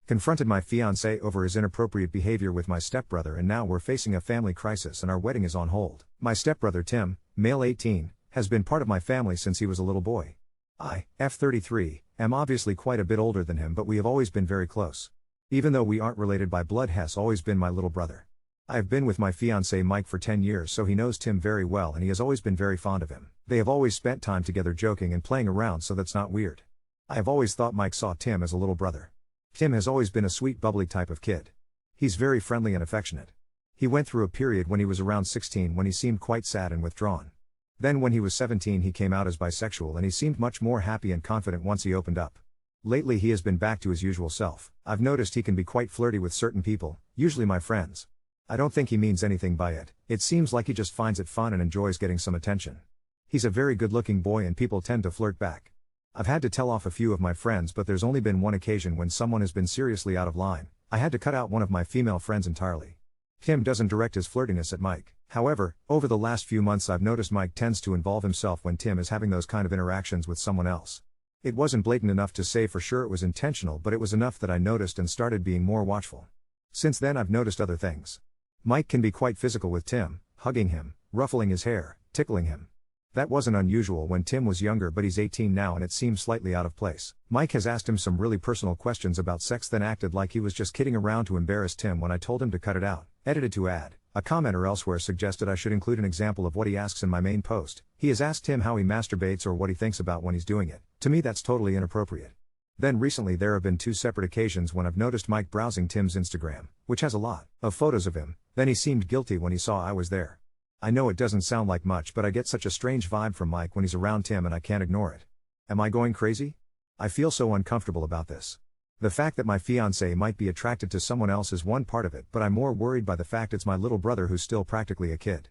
Confronted my fiancé over his inappropriate behavior with my stepbrother, and now we're facing a family crisis and our wedding is on hold. My stepbrother Tim, male 18, has been part of my family since he was a little boy. I, F33, am obviously quite a bit older than him, but we have always been very close. Even though we aren't related by blood, has always been my little brother. I have been with my fiancé Mike for 10 years, so he knows Tim very well and he has always been very fond of him. They have always spent time together joking and playing around, so that's not weird. I have always thought Mike saw Tim as a little brother. Tim has always been a sweet, bubbly type of kid. He's very friendly and affectionate. He went through a period when he was around 16 when he seemed quite sad and withdrawn. Then when he was 17 he came out as bisexual and he seemed much more happy and confident once he opened up. Lately he has been back to his usual self. I've noticed he can be quite flirty with certain people, usually my friends. I don't think he means anything by it. It seems like he just finds it fun and enjoys getting some attention. He's a very good-looking boy and people tend to flirt back. I've had to tell off a few of my friends, but there's only been one occasion when someone has been seriously out of line. I had to cut out one of my female friends entirely. Tim doesn't direct his flirtiness at Mike. However, over the last few months I've noticed Mike tends to involve himself when Tim is having those kind of interactions with someone else. It wasn't blatant enough to say for sure it was intentional, but it was enough that I noticed and started being more watchful. Since then I've noticed other things. Mike can be quite physical with Tim, hugging him, ruffling his hair, tickling him. That wasn't unusual when Tim was younger, but he's 18 now and it seems slightly out of place. Mike has asked him some really personal questions about sex, then acted like he was just kidding around to embarrass Tim when I told him to cut it out. Edited to add. A commenter elsewhere suggested I should include an example of what he asks in my main post. He has asked Tim how he masturbates or what he thinks about when he's doing it. To me that's totally inappropriate. Then recently there have been 2 separate occasions when I've noticed Mike browsing Tim's Instagram, which has a lot of photos of him. Then he seemed guilty when he saw I was there. I know it doesn't sound like much, but I get such a strange vibe from Mike when he's around Tim and I can't ignore it. Am I going crazy? I feel so uncomfortable about this. The fact that my fiancé might be attracted to someone else is one part of it, but I'm more worried by the fact it's my little brother who's still practically a kid.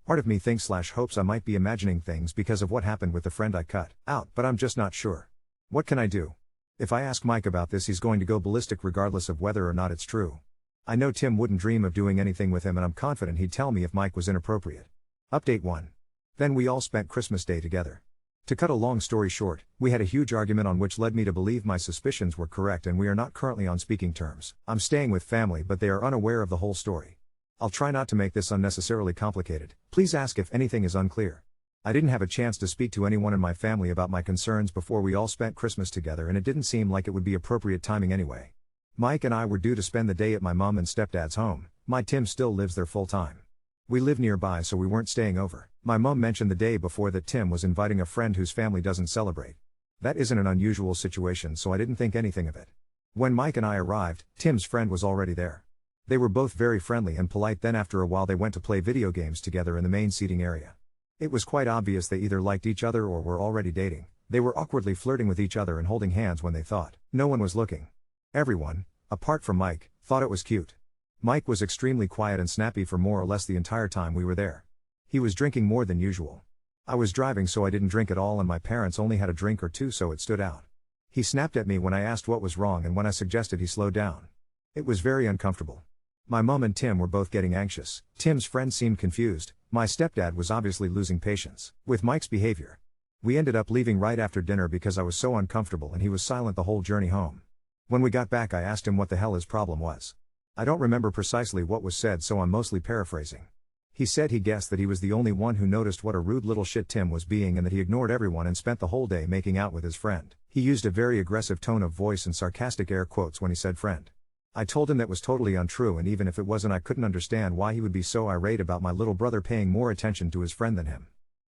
Part of me thinks/hopes I might be imagining things because of what happened with the friend I cut out, but I'm just not sure. What can I do? If I ask Mike about this he's going to go ballistic regardless of whether or not it's true. I know Tim wouldn't dream of doing anything with him and I'm confident he'd tell me if Mike was inappropriate. Update 1. Then we all spent Christmas Day together. To cut a long story short, we had a huge argument on which led me to believe my suspicions were correct and we are not currently on speaking terms. I'm staying with family but they are unaware of the whole story. I'll try not to make this unnecessarily complicated. Please ask if anything is unclear. I didn't have a chance to speak to anyone in my family about my concerns before we all spent Christmas together and it didn't seem like it would be appropriate timing anyway. Mike and I were due to spend the day at my mom and stepdad's home. My Tim still lives there full time. We live nearby so we weren't staying over. My mom mentioned the day before that Tim was inviting a friend whose family doesn't celebrate. That isn't an unusual situation so I didn't think anything of it. When Mike and I arrived, Tim's friend was already there. They were both very friendly and polite, then after a while they went to play video games together in the main seating area. It was quite obvious they either liked each other or were already dating. They were awkwardly flirting with each other and holding hands when they thought no one was looking. Everyone, apart from Mike, thought it was cute. Mike was extremely quiet and snappy for more or less the entire time we were there. He was drinking more than usual. I was driving so I didn't drink at all and my parents only had a drink or two so it stood out. He snapped at me when I asked what was wrong and when I suggested he slow down. It was very uncomfortable. My mom and Tim were both getting anxious. Tim's friend seemed confused. My stepdad was obviously losing patience with Mike's behavior. We ended up leaving right after dinner because I was so uncomfortable and he was silent the whole journey home. When we got back I asked him what the hell his problem was. I don't remember precisely what was said so I'm mostly paraphrasing. He said he guessed that he was the only one who noticed what a rude little shit Tim was being and that he ignored everyone and spent the whole day making out with his friend. He used a very aggressive tone of voice and sarcastic air quotes when he said friend. I told him that was totally untrue and even if it wasn't I couldn't understand why he would be so irate about my little brother paying more attention to his friend than him.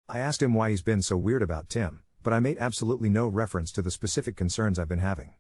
I asked him why he's been so weird about Tim, but I made absolutely no reference to the specific concerns I've been having.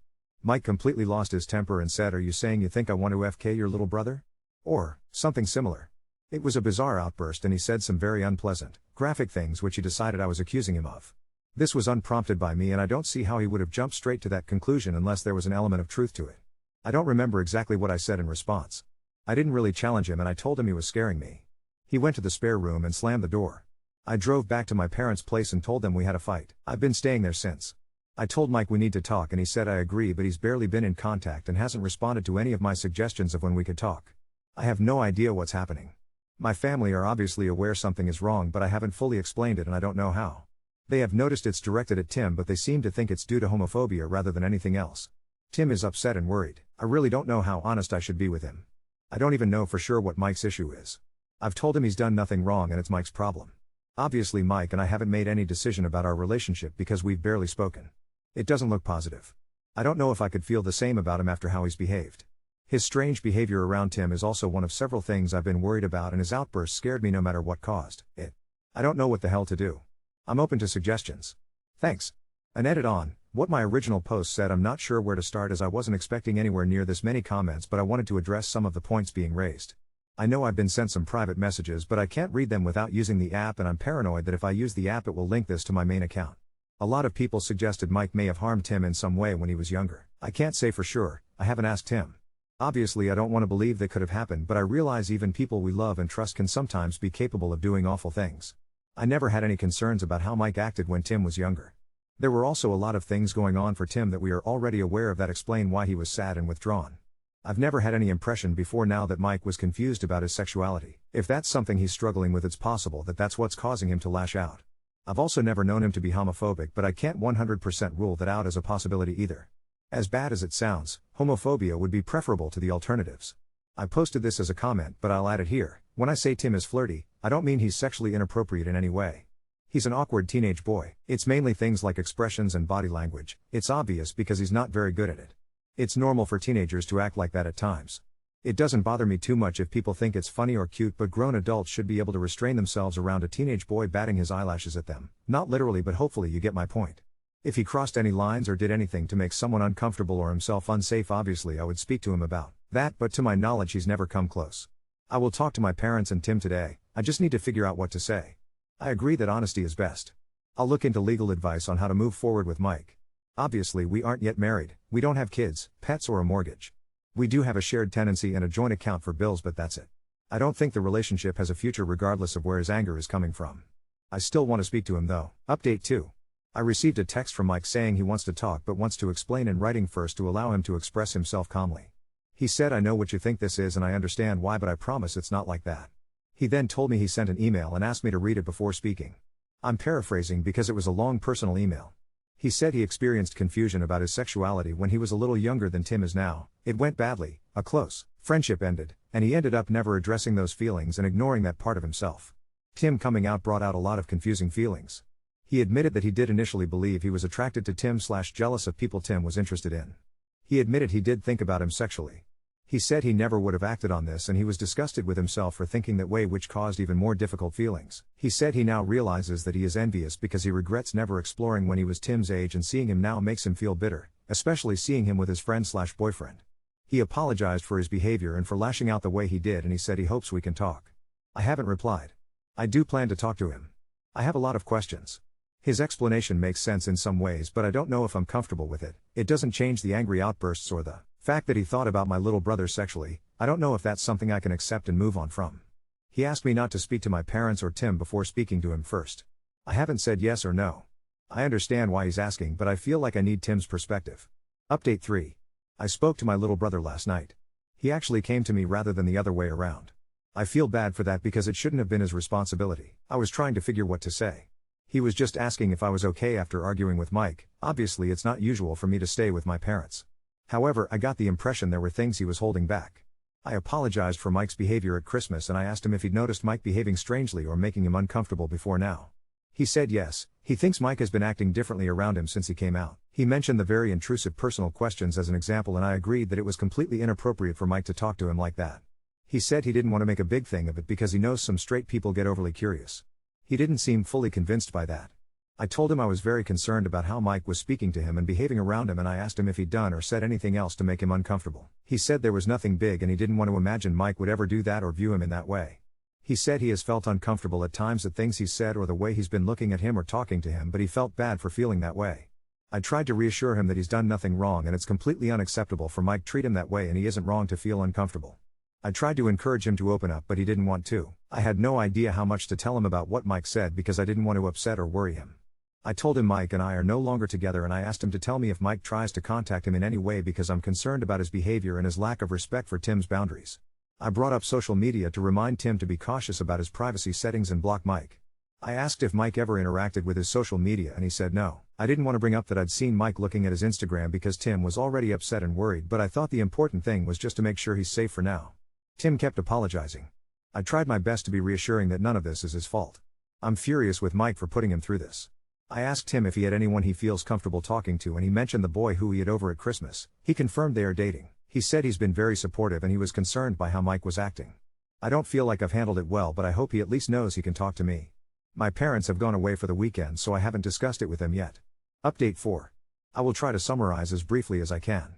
Mike completely lost his temper and said, "Are you saying you think I want to FK your little brother?" Or something similar. It was a bizarre outburst and he said some very unpleasant, graphic things which he decided I was accusing him of. This was unprompted by me and I don't see how he would have jumped straight to that conclusion unless there was an element of truth to it. I don't remember exactly what I said in response. I didn't really challenge him and I told him he was scaring me. He went to the spare room and slammed the door. I drove back to my parents' place and told them we had a fight. I've been staying there since. I told Mike we need to talk and he said I agree, but he's barely been in contact and hasn't responded to any of my suggestions of when we could talk. I have no idea what's happening. My family are obviously aware something is wrong but I haven't fully explained it and I don't know how. They have noticed it's directed at Tim but they seem to think it's due to homophobia rather than anything else. Tim is upset and worried. I really don't know how honest I should be with him. I don't even know for sure what Mike's issue is. I've told him he's done nothing wrong and it's Mike's problem. Obviously Mike and I haven't made any decision about our relationship because we've barely spoken. It doesn't look positive. I don't know if I could feel the same about him after how he's behaved. His strange behavior around Tim is also one of several things I've been worried about, and his outbursts scared me no matter what caused it. I don't know what the hell to do. I'm open to suggestions. Thanks. An edit on what my original post said. I'm not sure where to start as I wasn't expecting anywhere near this many comments, but I wanted to address some of the points being raised. I know I've been sent some private messages, but I can't read them without using the app, and I'm paranoid that if I use the app it will link this to my main account. A lot of people suggested Mike may have harmed Tim in some way when he was younger. I can't say for sure, I haven't asked him. Obviously I don't want to believe that could have happened, but I realize even people we love and trust can sometimes be capable of doing awful things. I never had any concerns about how Mike acted when Tim was younger. There were also a lot of things going on for Tim that we are already aware of that explain why he was sad and withdrawn. I've never had any impression before now that Mike was confused about his sexuality. If that's something he's struggling with, it's possible that that's what's causing him to lash out. I've also never known him to be homophobic, but I can't 100% rule that out as a possibility either. As bad as it sounds, homophobia would be preferable to the alternatives. I posted this as a comment, but I'll add it here. When I say Tim is flirty, I don't mean he's sexually inappropriate in any way. He's an awkward teenage boy. It's mainly things like expressions and body language. It's obvious because he's not very good at it. It's normal for teenagers to act like that at times. It doesn't bother me too much if people think it's funny or cute, but grown adults should be able to restrain themselves around a teenage boy batting his eyelashes at them. Not literally, but hopefully you get my point. If he crossed any lines or did anything to make someone uncomfortable or himself unsafe, obviously I would speak to him about that, but to my knowledge he's never come close. I will talk to my parents and Tim today. I just need to figure out what to say. I agree that honesty is best. I'll look into legal advice on how to move forward with Mike. Obviously we aren't yet married, we don't have kids, pets or a mortgage. We do have a shared tenancy and a joint account for bills, but that's it. I don't think the relationship has a future regardless of where his anger is coming from. I still want to speak to him though. Update 2. I received a text from Mike saying he wants to talk but wants to explain in writing first to allow him to express himself calmly. He said, "I know what you think this is and I understand why, but I promise it's not like that." He then told me he sent an email and asked me to read it before speaking. I'm paraphrasing because it was a long personal email. He said he experienced confusion about his sexuality when he was a little younger than Tim is now. It went badly, a close friendship ended, and he ended up never addressing those feelings and ignoring that part of himself. Tim coming out brought out a lot of confusing feelings. He admitted that he did initially believe he was attracted to Tim/jealous of people Tim was interested in. He admitted he did think about him sexually. He said he never would have acted on this and he was disgusted with himself for thinking that way, which caused even more difficult feelings. He said he now realizes that he is envious because he regrets never exploring when he was Tim's age, and seeing him now makes him feel bitter, especially seeing him with his friend/boyfriend. He apologized for his behavior and for lashing out the way he did, and he said he hopes we can talk. I haven't replied. I do plan to talk to him. I have a lot of questions. His explanation makes sense in some ways, but I don't know if I'm comfortable with it. It doesn't change the angry outbursts or the fact that he thought about my little brother sexually. I don't know if that's something I can accept and move on from. He asked me not to speak to my parents or Tim before speaking to him first. I haven't said yes or no. I understand why he's asking, but I feel like I need Tim's perspective. Update 3. I spoke to my little brother last night. He actually came to me rather than the other way around. I feel bad for that because it shouldn't have been his responsibility. I was trying to figure what to say. He was just asking if I was okay after arguing with Mike. Obviously it's not usual for me to stay with my parents. However, I got the impression there were things he was holding back. I apologized for Mike's behavior at Christmas and I asked him if he'd noticed Mike behaving strangely or making him uncomfortable before now. He said yes, he thinks Mike has been acting differently around him since he came out. He mentioned the very intrusive personal questions as an example, and I agreed that it was completely inappropriate for Mike to talk to him like that. He said he didn't want to make a big thing of it because he knows some straight people get overly curious. He didn't seem fully convinced by that. I told him I was very concerned about how Mike was speaking to him and behaving around him, and I asked him if he'd done or said anything else to make him uncomfortable. He said there was nothing big and he didn't want to imagine Mike would ever do that or view him in that way. He said he has felt uncomfortable at times at things he's said or the way he's been looking at him or talking to him, but he felt bad for feeling that way. I tried to reassure him that he's done nothing wrong and it's completely unacceptable for Mike to treat him that way, and he isn't wrong to feel uncomfortable. I tried to encourage him to open up, but he didn't want to. I had no idea how much to tell him about what Mike said because I didn't want to upset or worry him. I told him Mike and I are no longer together, and I asked him to tell me if Mike tries to contact him in any way because I'm concerned about his behavior and his lack of respect for Tim's boundaries. I brought up social media to remind Tim to be cautious about his privacy settings and block Mike. I asked if Mike ever interacted with his social media and he said no. I didn't want to bring up that I'd seen Mike looking at his Instagram because Tim was already upset and worried, but I thought the important thing was just to make sure he's safe for now. Tim kept apologizing. I tried my best to be reassuring that none of this is his fault. I'm furious with Mike for putting him through this. I asked Tim if he had anyone he feels comfortable talking to and he mentioned the boy who he had over at Christmas. He confirmed they are dating. He said he's been very supportive and he was concerned by how Mike was acting. I don't feel like I've handled it well, but I hope he at least knows he can talk to me. My parents have gone away for the weekend, so I haven't discussed it with them yet. Update 4. I will try to summarize as briefly as I can.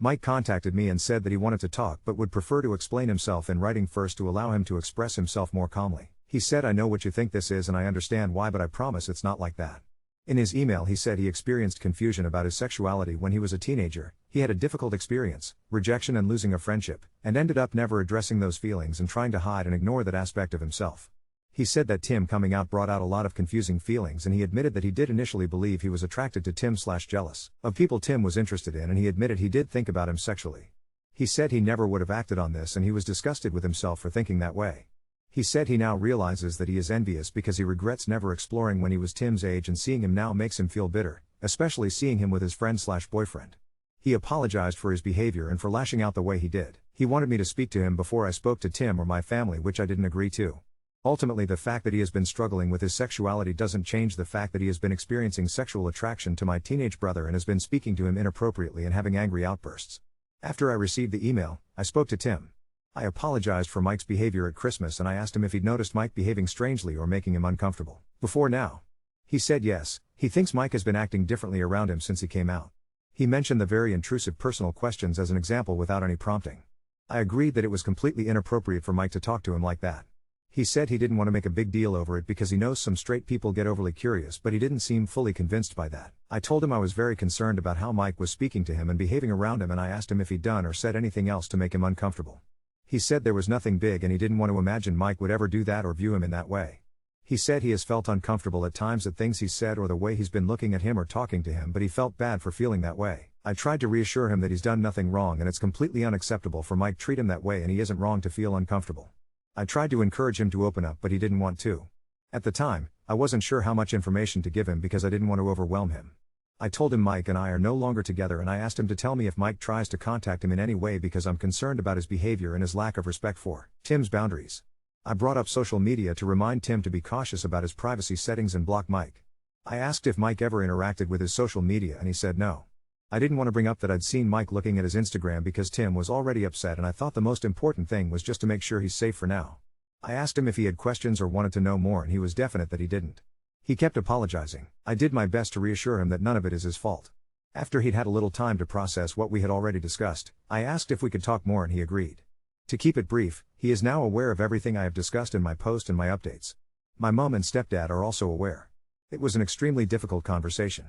Mike contacted me and said that he wanted to talk but would prefer to explain himself in writing first to allow him to express himself more calmly. He said, "I know what you think this is and I understand why, but I promise it's not like that." In his email he said he experienced confusion about his sexuality when he was a teenager. He had a difficult experience, rejection and losing a friendship, and ended up never addressing those feelings and trying to hide and ignore that aspect of himself. He said that Tim coming out brought out a lot of confusing feelings, and he admitted that he did initially believe he was attracted to Tim/jealous of people Tim was interested in, and he admitted he did think about him sexually. He said he never would have acted on this and he was disgusted with himself for thinking that way. He said he now realizes that he is envious because he regrets never exploring when he was Tim's age, and seeing him now makes him feel bitter, especially seeing him with his friend/boyfriend. He apologized for his behavior and for lashing out the way he did. He wanted me to speak to him before I spoke to Tim or my family, which I didn't agree to. Ultimately, the fact that he has been struggling with his sexuality doesn't change the fact that he has been experiencing sexual attraction to my teenage brother and has been speaking to him inappropriately and having angry outbursts. After I received the email, I spoke to Tim. I apologized for Mike's behavior at Christmas and I asked him if he'd noticed Mike behaving strangely or making him uncomfortable before now. He said yes, he thinks Mike has been acting differently around him since he came out. He mentioned the very intrusive personal questions as an example without any prompting. I agreed that it was completely inappropriate for Mike to talk to him like that. He said he didn't want to make a big deal over it because he knows some straight people get overly curious, but he didn't seem fully convinced by that. I told him I was very concerned about how Mike was speaking to him and behaving around him, and I asked him if he'd done or said anything else to make him uncomfortable. He said there was nothing big and he didn't want to imagine Mike would ever do that or view him in that way. He said he has felt uncomfortable at times at things he's said or the way he's been looking at him or talking to him, but he felt bad for feeling that way. I tried to reassure him that he's done nothing wrong and it's completely unacceptable for Mike to treat him that way and he isn't wrong to feel uncomfortable. I tried to encourage him to open up, but he didn't want to. At the time, I wasn't sure how much information to give him because I didn't want to overwhelm him. I told him Mike and I are no longer together and I asked him to tell me if Mike tries to contact him in any way because I'm concerned about his behavior and his lack of respect for Tim's boundaries. I brought up social media to remind Tim to be cautious about his privacy settings and block Mike. I asked if Mike ever interacted with his social media and he said no. I didn't want to bring up that I'd seen Mike looking at his Instagram because Tim was already upset and I thought the most important thing was just to make sure he's safe for now. I asked him if he had questions or wanted to know more and he was definite that he didn't. He kept apologizing. I did my best to reassure him that none of it is his fault. After he'd had a little time to process what we had already discussed, I asked if we could talk more and he agreed. To keep it brief, he is now aware of everything I have discussed in my post and my updates. My mom and stepdad are also aware. It was an extremely difficult conversation.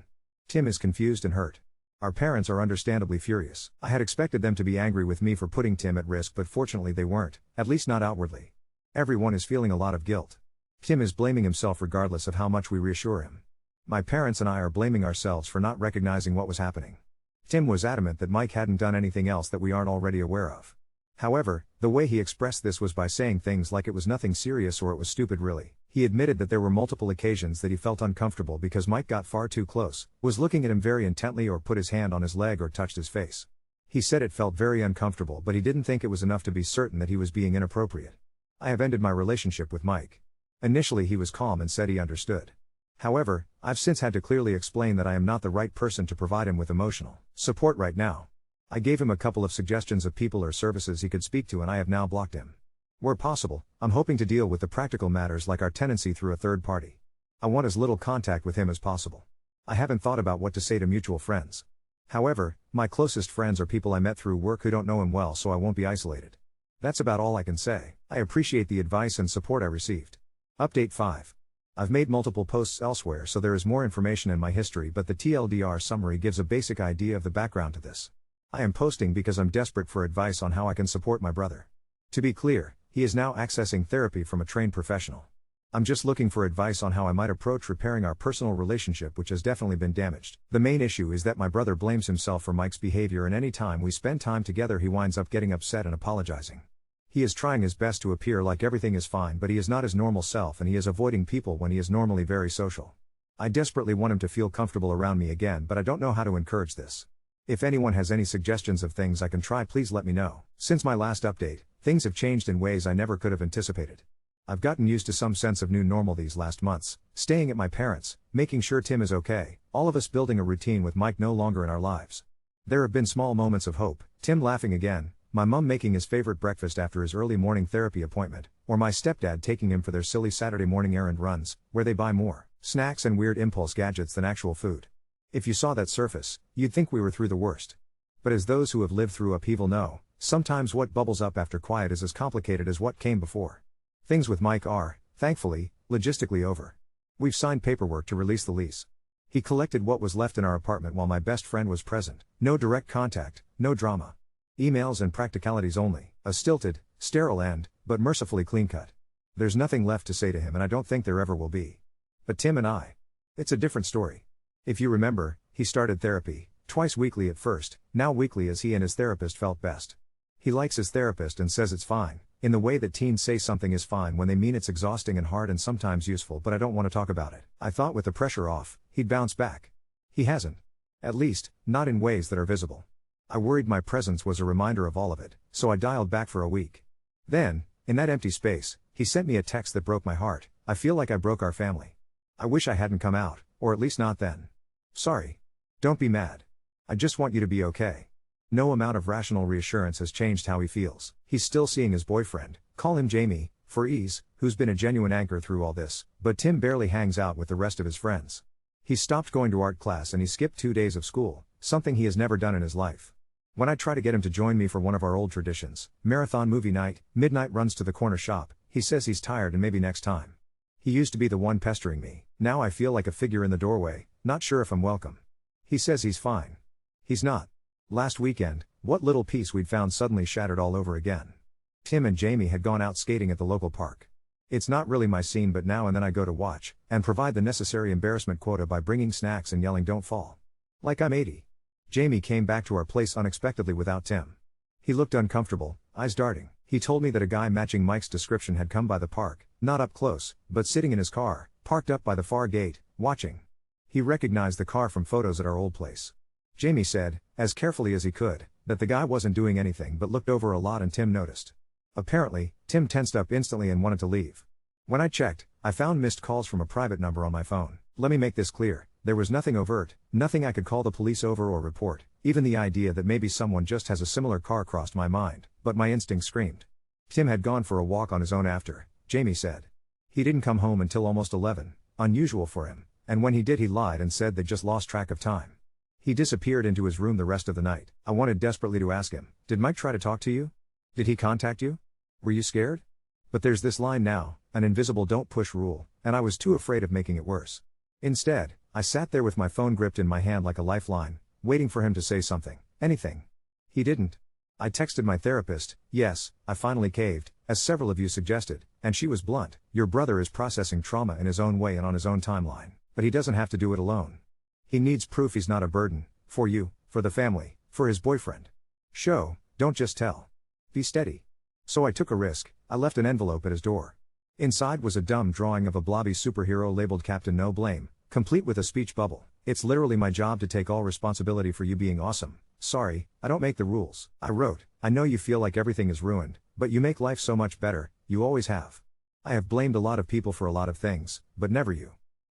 Tim is confused and hurt. Our parents are understandably furious. I had expected them to be angry with me for putting Tim at risk, but fortunately they weren't, at least not outwardly. Everyone is feeling a lot of guilt. Tim is blaming himself regardless of how much we reassure him. My parents and I are blaming ourselves for not recognizing what was happening. Tim was adamant that Mike hadn't done anything else that we aren't already aware of. However, the way he expressed this was by saying things like it was nothing serious or it was stupid really. He admitted that there were multiple occasions that he felt uncomfortable because Mike got far too close, was looking at him very intently or put his hand on his leg or touched his face. He said it felt very uncomfortable, but he didn't think it was enough to be certain that he was being inappropriate. I have ended my relationship with Mike. Initially he was calm and said he understood. However, I've since had to clearly explain that I am not the right person to provide him with emotional support right now. I gave him a couple of suggestions of people or services he could speak to and I have now blocked him. Where possible, I'm hoping to deal with the practical matters like our tenancy through a third party. I want as little contact with him as possible. I haven't thought about what to say to mutual friends. However, my closest friends are people I met through work who don't know him well, so I won't be isolated. That's about all I can say. I appreciate the advice and support I received. Update 5. I've made multiple posts elsewhere, so there is more information in my history, but the TLDR summary gives a basic idea of the background to this. I am posting because I'm desperate for advice on how I can support my brother. To be clear, he is now accessing therapy from a trained professional. I'm just looking for advice on how I might approach repairing our personal relationship, which has definitely been damaged. The main issue is that my brother blames himself for Mike's behavior, and any time we spend time together he winds up getting upset and apologizing. He is trying his best to appear like everything is fine, but he is not his normal self and he is avoiding people when he is normally very social. I desperately want him to feel comfortable around me again, but I don't know how to encourage this. If anyone has any suggestions of things I can try, please let me know. Since my last update, things have changed in ways I never could have anticipated. I've gotten used to some sense of new normal these last months, staying at my parents', making sure Tim is okay, all of us building a routine with Mike no longer in our lives. There have been small moments of hope, Tim laughing again, my mum making his favorite breakfast after his early morning therapy appointment, or my stepdad taking him for their silly Saturday morning errand runs, where they buy more snacks and weird impulse gadgets than actual food. If you saw that surface, you'd think we were through the worst. But as those who have lived through upheaval know, sometimes what bubbles up after quiet is as complicated as what came before. Things with Mike are, thankfully, logistically over. We've signed paperwork to release the lease. He collected what was left in our apartment while my best friend was present. No direct contact, no drama. Emails and practicalities only, a stilted, sterile end, but mercifully clean-cut. There's nothing left to say to him and I don't think there ever will be. But Tim and I. It's a different story. If you remember, he started therapy, twice weekly at first, now weekly as he and his therapist felt best. He likes his therapist and says it's fine, in the way that teens say something is fine when they mean it's exhausting and hard and sometimes useful, but I don't want to talk about it. I thought with the pressure off, he'd bounce back. He hasn't. At least, not in ways that are visible. I worried my presence was a reminder of all of it, so I dialed back for a week. Then, in that empty space, he sent me a text that broke my heart. I feel like I broke our family. I wish I hadn't come out, or at least not then. Sorry. Don't be mad. I just want you to be okay. No amount of rational reassurance has changed how he feels. He's still seeing his boyfriend, call him Jamie, for ease, who's been a genuine anchor through all this, but Tim barely hangs out with the rest of his friends. He stopped going to art class and he skipped 2 days of school, something he has never done in his life. When I try to get him to join me for one of our old traditions, marathon movie night, midnight runs to the corner shop, he says he's tired and maybe next time. He used to be the one pestering me, now I feel like a figure in the doorway, not sure if I'm welcome. He says he's fine. He's not. Last weekend, what little peace we'd found suddenly shattered all over again. Tim and Jamie had gone out skating at the local park. It's not really my scene, but now and then I go to watch, and provide the necessary embarrassment quota by bringing snacks and yelling "Don't fall." Like I'm 80. Jamie came back to our place unexpectedly without Tim. He looked uncomfortable, eyes darting. He told me that a guy matching Mike's description had come by the park, not up close, but sitting in his car, parked up by the far gate, watching. He recognized the car from photos at our old place. Jamie said, as carefully as he could, that the guy wasn't doing anything but looked over a lot and Tim noticed. Apparently, Tim tensed up instantly and wanted to leave. When I checked, I found missed calls from a private number on my phone. Let me make this clear, there was nothing overt, nothing I could call the police over or report, even the idea that maybe someone just has a similar car crossed my mind, but my instinct screamed. Tim had gone for a walk on his own after, Jamie said. He didn't come home until almost 11, unusual for him, and when he did he lied and said they'd just lost track of time. He disappeared into his room the rest of the night. I wanted desperately to ask him, did Mike try to talk to you? Did he contact you? Were you scared? But there's this line now, an invisible don't push rule, and I was too afraid of making it worse. Instead, I sat there with my phone gripped in my hand like a lifeline, waiting for him to say something, anything. He didn't. I texted my therapist, yes, I finally caved, as several of you suggested, and she was blunt. Your brother is processing trauma in his own way and on his own timeline, but he doesn't have to do it alone. He needs proof he's not a burden, for you, for the family, for his boyfriend. Show, don't just tell. Be steady. So I took a risk, I left an envelope at his door. Inside was a dumb drawing of a blobby superhero labeled Captain No Blame, complete with a speech bubble. It's literally my job to take all responsibility for you being awesome. Sorry, I don't make the rules. I wrote, I know you feel like everything is ruined, but you make life so much better, you always have. I have blamed a lot of people for a lot of things, but never you.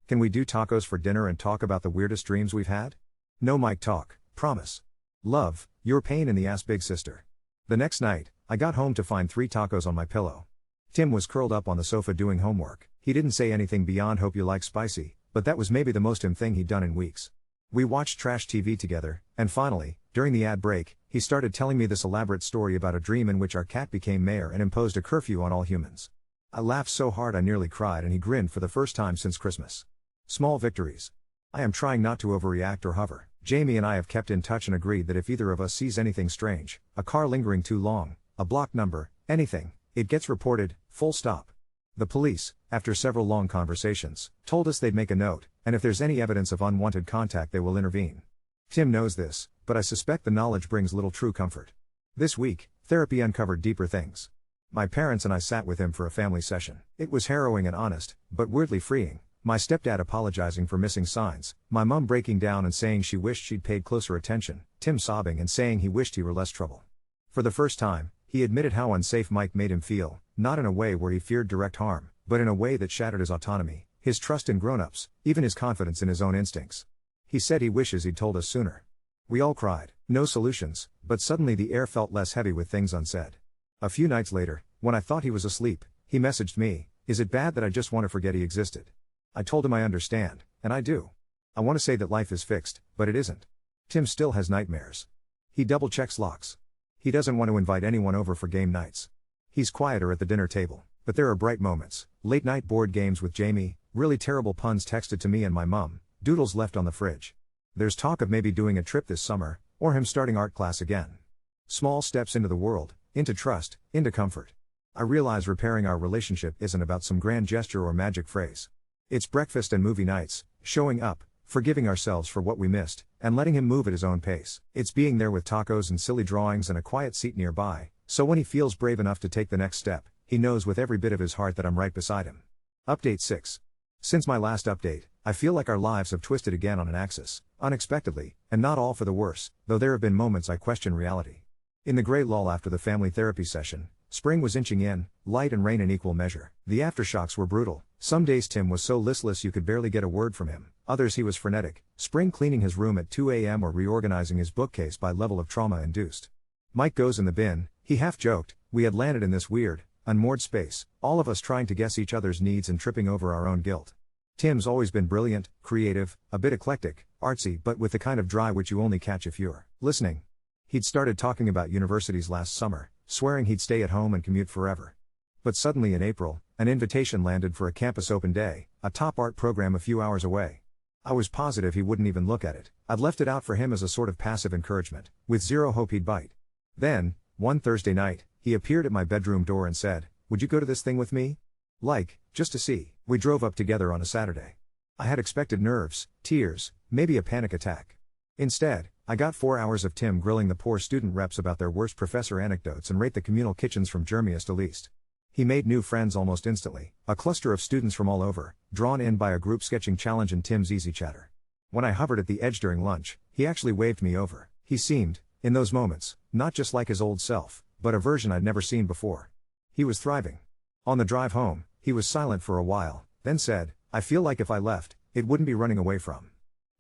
Can we do tacos for dinner and talk about the weirdest dreams we've had? No Mike talk, promise. Love, your pain in the ass big sister. The next night, I got home to find 3 tacos on my pillow. Tim was curled up on the sofa doing homework. He didn't say anything beyond hope you like spicy, but that was maybe the most him thing he'd done in weeks. We watched trash TV together, and finally, during the ad break, he started telling me this elaborate story about a dream in which our cat became mayor and imposed a curfew on all humans. I laughed so hard I nearly cried and he grinned for the first time since Christmas. Small victories. I am trying not to overreact or hover. Jamie and I have kept in touch and agreed that if either of us sees anything strange, a car lingering too long, a blocked number, anything, it gets reported, full stop. The police, after several long conversations, told us they'd make a note, and if there's any evidence of unwanted contact they will intervene. Tim knows this, but I suspect the knowledge brings little true comfort. This week, therapy uncovered deeper things. My parents and I sat with him for a family session. It was harrowing and honest, but weirdly freeing. My stepdad apologizing for missing signs, my mum breaking down and saying she wished she'd paid closer attention, Tim sobbing and saying he wished he were less trouble. For the first time, he admitted how unsafe Mike made him feel, not in a way where he feared direct harm, but in a way that shattered his autonomy, his trust in grown-ups, even his confidence in his own instincts. He said he wishes he'd told us sooner. We all cried. No solutions, but suddenly the air felt less heavy with things unsaid. A few nights later, when I thought he was asleep, he messaged me, "Is it bad that I just want to forget he existed?" I told him I understand, and I do. I want to say that life is fixed, but it isn't. Tim still has nightmares. He double-checks locks. He doesn't want to invite anyone over for game nights. He's quieter at the dinner table, but there are bright moments, late-night board games with Jamie, really terrible puns texted to me and my mum, doodles left on the fridge. There's talk of maybe doing a trip this summer, or him starting art class again. Small steps into the world, into trust, into comfort. I realize repairing our relationship isn't about some grand gesture or magic phrase. It's breakfast and movie nights, showing up, forgiving ourselves for what we missed, and letting him move at his own pace. It's being there with tacos and silly drawings and a quiet seat nearby, so when he feels brave enough to take the next step, he knows with every bit of his heart that I'm right beside him. Update 6. Since my last update, I feel like our lives have twisted again on an axis, unexpectedly, and not all for the worse, though there have been moments I question reality. In the gray lull after the family therapy session, spring was inching in, light and rain in equal measure. The aftershocks were brutal. Some days Tim was so listless you could barely get a word from him, others he was frenetic, spring cleaning his room at 2 a.m. or reorganizing his bookcase by level of trauma induced. Mike goes in the bin, he half joked, we had landed in this weird, unmoored space, all of us trying to guess each other's needs and tripping over our own guilt. Tim's always been brilliant, creative, a bit eclectic, artsy but with the kind of dry which you only catch if you're listening. He'd started talking about universities last summer, swearing he'd stay at home and commute forever. But suddenly in April, an invitation landed for a campus open day, a top art program a few hours away. I was positive he wouldn't even look at it. I'd left it out for him as a sort of passive encouragement, with zero hope he'd bite. Then, one Thursday night, he appeared at my bedroom door and said, "Would you go to this thing with me? Like, just to see." We drove up together on a Saturday. I had expected nerves, tears, maybe a panic attack. Instead, I got 4 hours of Tim grilling the poor student reps about their worst professor anecdotes and rate the communal kitchens from germiest to least. He made new friends almost instantly, a cluster of students from all over, drawn in by a group sketching challenge and Tim's easy chatter. When I hovered at the edge during lunch, he actually waved me over. He seemed, in those moments, not just like his old self, but a version I'd never seen before. He was thriving. On the drive home, he was silent for a while, then said, "I feel like if I left, it wouldn't be running away from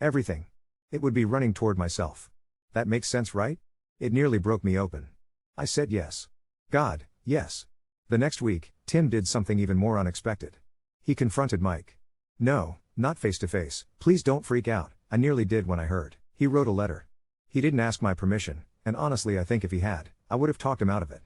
everything. It would be running toward myself. That makes sense, right?" It nearly broke me open. I said yes. God, yes. The next week, Tim did something even more unexpected. He confronted Mike. No, not face to face. Please don't freak out, I nearly did when I heard. He wrote a letter. He didn't ask my permission, and honestly I think if he had, I would have talked him out of it.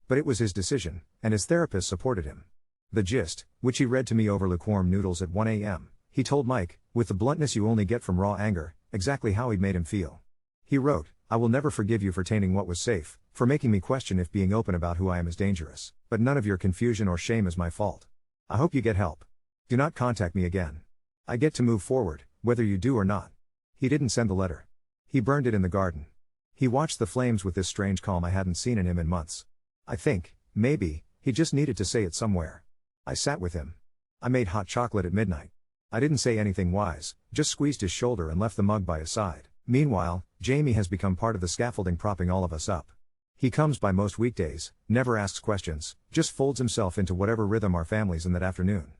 But it was his decision, and his therapist supported him. The gist, which he read to me over lukewarm noodles at 1 a.m., he told Mike, with the bluntness you only get from raw anger, exactly how he'd made him feel. He wrote, "I will never forgive you for tainting what was safe, for making me question if being open about who I am is dangerous, but none of your confusion or shame is my fault. I hope you get help. Do not contact me again. I get to move forward, whether you do or not." He didn't send the letter. He burned it in the garden. He watched the flames with this strange calm I hadn't seen in him in months. I think, maybe, he just needed to say it somewhere. I sat with him. I made hot chocolate at midnight. I didn't say anything wise, just squeezed his shoulder and left the mug by his side. Meanwhile, Jamie has become part of the scaffolding propping all of us up. He comes by most weekdays, never asks questions, just folds himself into whatever rhythm our family's in that afternoon.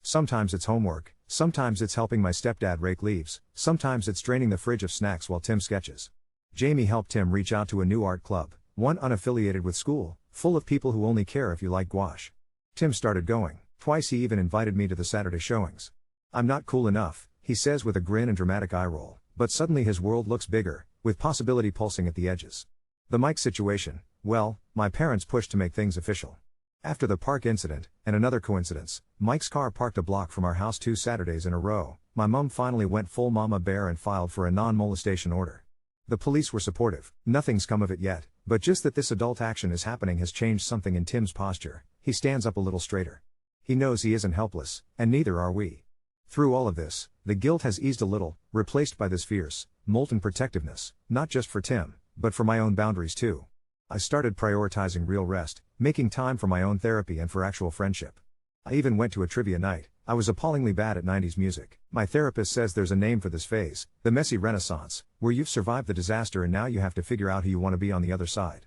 Sometimes it's homework, sometimes it's helping my stepdad rake leaves, sometimes it's draining the fridge of snacks while Tim sketches. Jamie helped Tim reach out to a new art club, one unaffiliated with school, full of people who only care if you like gouache. Tim started going. Twice he even invited me to the Saturday showings. "I'm not cool enough," he says with a grin and dramatic eye roll, but suddenly his world looks bigger, with possibility pulsing at the edges. The Mike situation, well, my parents pushed to make things official. After the park incident, and another coincidence, Mike's car parked a block from our house 2 Saturdays in a row, my mum finally went full mama bear and filed for a non-molestation order. The police were supportive. Nothing's come of it yet, but just that this adult action is happening has changed something in Tim's posture. He stands up a little straighter. He knows he isn't helpless, and neither are we. Through all of this, the guilt has eased a little, replaced by this fierce, molten protectiveness, not just for Tim, but for my own boundaries too. I started prioritizing real rest, making time for my own therapy and for actual friendship. I even went to a trivia night. I was appallingly bad at 90s music. My therapist says there's a name for this phase, the messy renaissance, where you've survived the disaster and now you have to figure out who you want to be on the other side.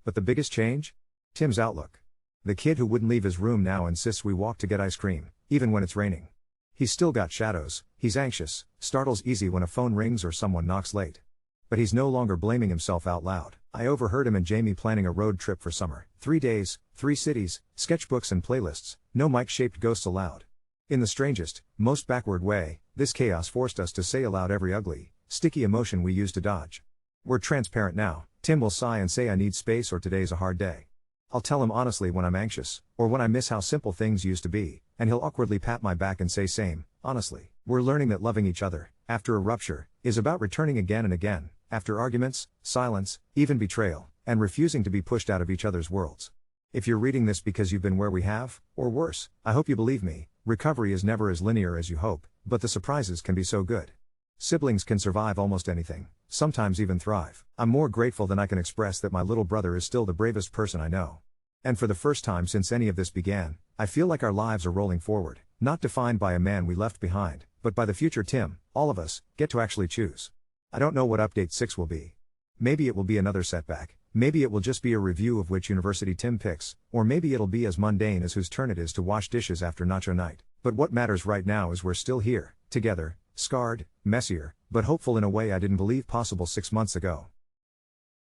But the biggest change? Tim's outlook. The kid who wouldn't leave his room now insists we walk to get ice cream, even when it's raining. He's still got shadows, he's anxious, startles easy when a phone rings or someone knocks late. But he's no longer blaming himself out loud. I overheard him and Jamie planning a road trip for summer. 3 days, 3 cities, sketchbooks and playlists, no mic-shaped ghosts allowed. In the strangest, most backward way, this chaos forced us to say aloud every ugly, sticky emotion we used to dodge. We're transparent now. Tim will sigh and say I need space or today's a hard day. I'll tell him honestly when I'm anxious, or when I miss how simple things used to be, and he'll awkwardly pat my back and say same, honestly. We're learning that loving each other, after a rupture, is about returning again and again, after arguments, silence, even betrayal, and refusing to be pushed out of each other's worlds. If you're reading this because you've been where we have, or worse, I hope you believe me, recovery is never as linear as you hope, but the surprises can be so good. Siblings can survive almost anything, sometimes even thrive. I'm more grateful than I can express that my little brother is still the bravest person I know. And for the first time since any of this began, I feel like our lives are rolling forward, not defined by a man we left behind, but by the future Tim, all of us, get to actually choose. I don't know what update 6 will be. Maybe it will be another setback, maybe it will just be a review of which university Tim picks, or maybe it'll be as mundane as whose turn it is to wash dishes after nacho night. But what matters right now is we're still here, together, scarred, messier, but hopeful in a way I didn't believe possible 6 months ago.